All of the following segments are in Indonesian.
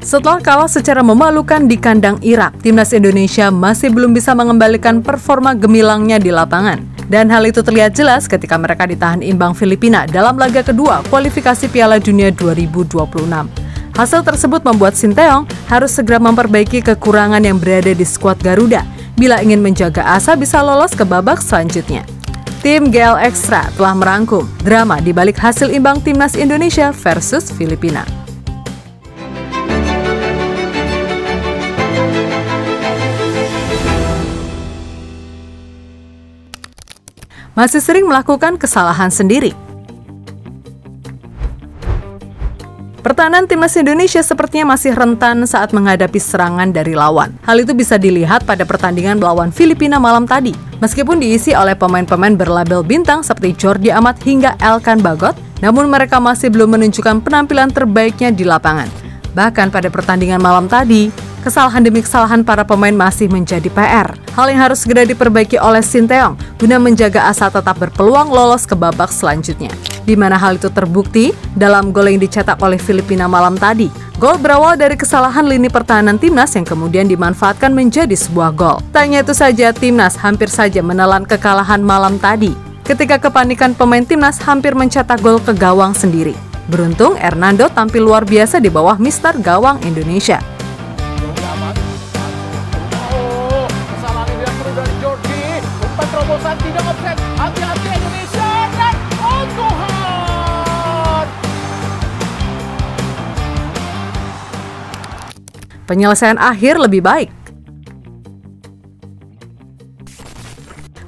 Setelah kalah secara memalukan di kandang Irak, timnas Indonesia masih belum bisa mengembalikan performa gemilangnya di lapangan. Dan hal itu terlihat jelas ketika mereka ditahan imbang Filipina dalam laga kedua kualifikasi Piala Dunia 2026. Hasil tersebut membuat Sinteyong harus segera memperbaiki kekurangan yang berada di skuad Garuda bila ingin menjaga asa bisa lolos ke babak selanjutnya. Tim GL Extra telah merangkum drama di balik hasil imbang timnas Indonesia versus Filipina. Masih sering melakukan kesalahan sendiri. Pertahanan timnas Indonesia sepertinya masih rentan saat menghadapi serangan dari lawan. Hal itu bisa dilihat pada pertandingan melawan Filipina malam tadi. Meskipun diisi oleh pemain-pemain berlabel bintang seperti Jordi Amat hingga Elkan Bagot, namun mereka masih belum menunjukkan penampilan terbaiknya di lapangan. Bahkan pada pertandingan malam tadi, kesalahan demi kesalahan para pemain masih menjadi PR. Hal yang harus segera diperbaiki oleh Sinteyong guna menjaga asa tetap berpeluang lolos ke babak selanjutnya. Di mana hal itu terbukti dalam gol yang dicetak oleh Filipina malam tadi. Gol berawal dari kesalahan lini pertahanan timnas yang kemudian dimanfaatkan menjadi sebuah gol. Tak hanya itu saja, timnas hampir saja menelan kekalahan malam tadi ketika kepanikan pemain timnas hampir mencetak gol ke gawang sendiri. Beruntung Hernando tampil luar biasa di bawah Mister Gawang Indonesia. Terobosan tidak offset, hati-hati Indonesia dan oh Tuhan. Penyelesaian akhir lebih baik.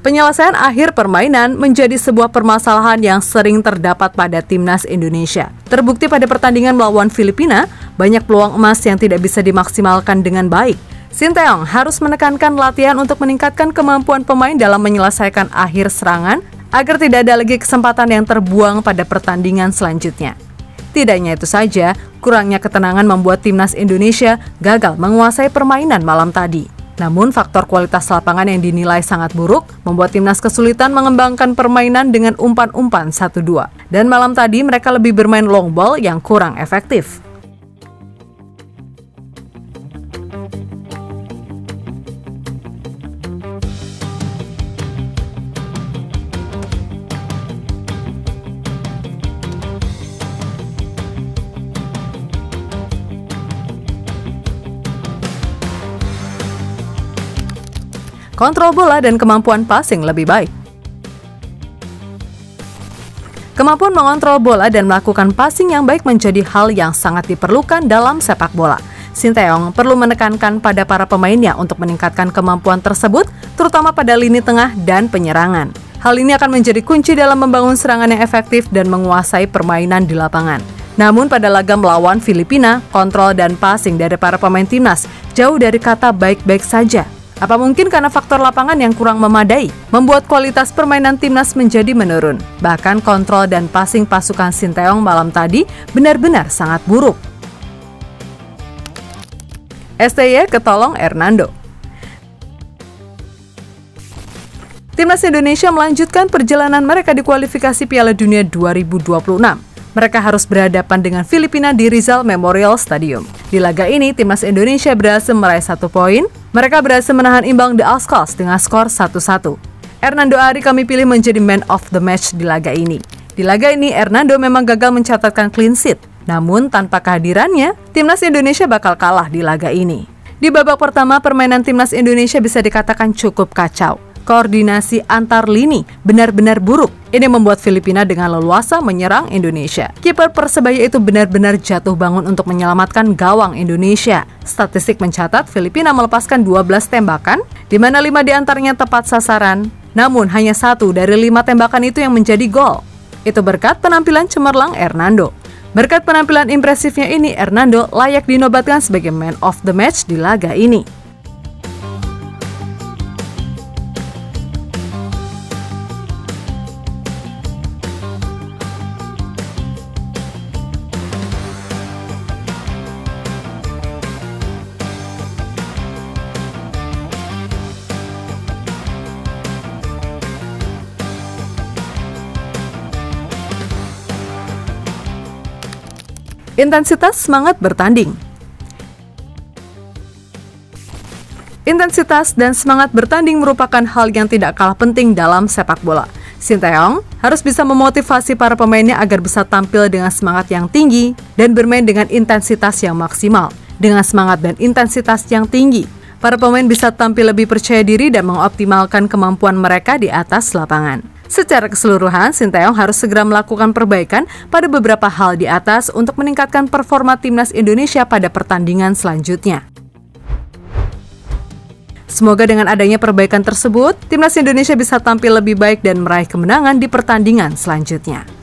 Penyelesaian akhir permainan menjadi sebuah permasalahan yang sering terdapat pada timnas Indonesia. Terbukti pada pertandingan melawan Filipina, banyak peluang emas yang tidak bisa dimaksimalkan dengan baik. Sinteyong harus menekankan latihan untuk meningkatkan kemampuan pemain dalam menyelesaikan akhir serangan agar tidak ada lagi kesempatan yang terbuang pada pertandingan selanjutnya. Tidak hanya itu saja, kurangnya ketenangan membuat timnas Indonesia gagal menguasai permainan malam tadi. Namun faktor kualitas lapangan yang dinilai sangat buruk membuat timnas kesulitan mengembangkan permainan dengan umpan-umpan 1-2. Dan malam tadi mereka lebih bermain long ball yang kurang efektif. Kontrol bola dan kemampuan passing lebih baik. Kemampuan mengontrol bola dan melakukan passing yang baik menjadi hal yang sangat diperlukan dalam sepak bola. Sinteyong perlu menekankan pada para pemainnya untuk meningkatkan kemampuan tersebut, terutama pada lini tengah dan penyerangan. Hal ini akan menjadi kunci dalam membangun serangan yang efektif dan menguasai permainan di lapangan. Namun pada laga melawan Filipina, kontrol dan passing dari para pemain timnas jauh dari kata baik-baik saja. Apa mungkin karena faktor lapangan yang kurang memadai, membuat kualitas permainan timnas menjadi menurun. Bahkan kontrol dan passing pasukan Sinteyong malam tadi benar-benar sangat buruk. STY ketolong Hernando. Timnas Indonesia melanjutkan perjalanan mereka di kualifikasi Piala Dunia 2026. Mereka harus berhadapan dengan Filipina di Rizal Memorial Stadium. Di laga ini, timnas Indonesia berhasil meraih 1 poin. Mereka berhasil menahan imbang The Oscars dengan skor 1-1. Hernando Ari kami pilih menjadi man of the match di laga ini. Di laga ini, Hernando memang gagal mencatatkan clean sheet. Namun, tanpa kehadirannya, timnas Indonesia bakal kalah di laga ini. Di babak pertama, permainan timnas Indonesia bisa dikatakan cukup kacau. Koordinasi antar lini benar-benar buruk. Ini membuat Filipina dengan leluasa menyerang Indonesia. Kiper Persebaya itu benar-benar jatuh bangun untuk menyelamatkan gawang Indonesia. Statistik mencatat Filipina melepaskan 12 tembakan, di mana 5 diantaranya tepat sasaran. Namun hanya 1 dari 5 tembakan itu yang menjadi gol. Itu berkat penampilan cemerlang Hernando. Berkat penampilan impresifnya ini, Hernando layak dinobatkan sebagai man of the match di laga ini. Intensitas semangat bertanding. Intensitas dan semangat bertanding merupakan hal yang tidak kalah penting dalam sepak bola. Sinteyong harus bisa memotivasi para pemainnya agar bisa tampil dengan semangat yang tinggi dan bermain dengan intensitas yang maksimal. Dengan semangat dan intensitas yang tinggi, para pemain bisa tampil lebih percaya diri dan mengoptimalkan kemampuan mereka di atas lapangan. Secara keseluruhan, Sinteyong harus segera melakukan perbaikan pada beberapa hal di atas untuk meningkatkan performa timnas Indonesia pada pertandingan selanjutnya. Semoga dengan adanya perbaikan tersebut, timnas Indonesia bisa tampil lebih baik dan meraih kemenangan di pertandingan selanjutnya.